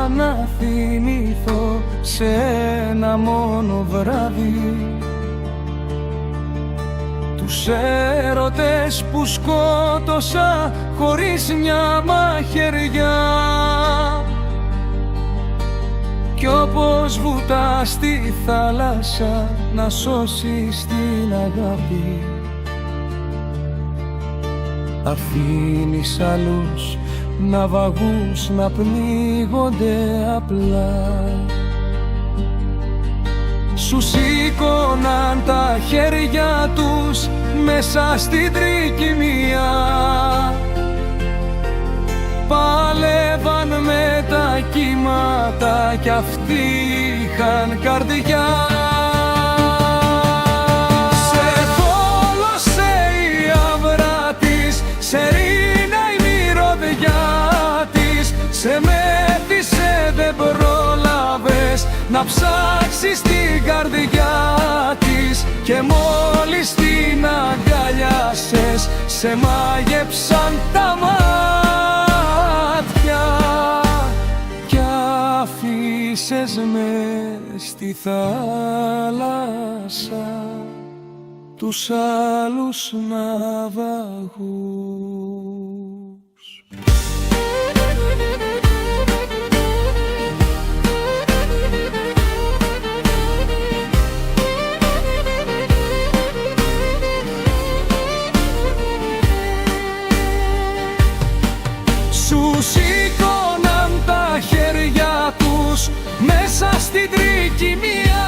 να θυμηθώ σε ένα μόνο βράδυ τους έρωτες που σκότωσα χωρίς μια μαχαιριά. Κι όπως βουτάς στη θάλασσα να σώσεις την αγάπη, αφήνεις άλλους ναυαγούς να πνίγονται απλά. Σου σήκωναν τα χέρια τους μέσα στην τρικυμία, πάλευαν με τα κύματα κι αυτοί είχαν καρδιά. Σε θόλωσε η άβρα της, σε ρίνα η μυρωδιά της, σε μέθησε δεν πρόλαβες να ψάξεις την καρδιά της, και μόλις την αγκαλιάσες σε μάγεψαν τα μάτια κι αφήσες μες στη θάλασσα τους άλλους ναυαγούς. Σου σήκωναν τα χέρια τους μέσα στην τρικυμία,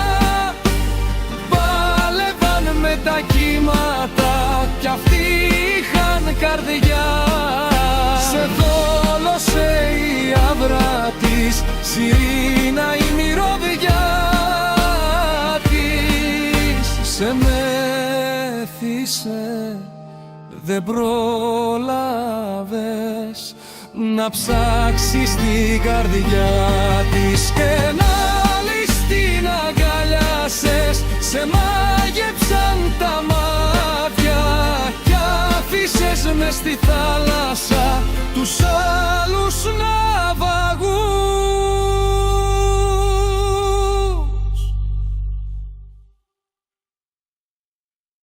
πάλευαν με τα κύματα κι αυτοί είχαν καρδιά. Σε θόλωσε η άβρα της, σιρήνα η μυρωδιά της, σε μέθησε δεν πρόλαβες να ψάξεις την καρδιά της, και να λες την αγκαλιάσες, σε μάγεψαν τα μάτια κι άφησες μες στη θάλασσα τους άλλους να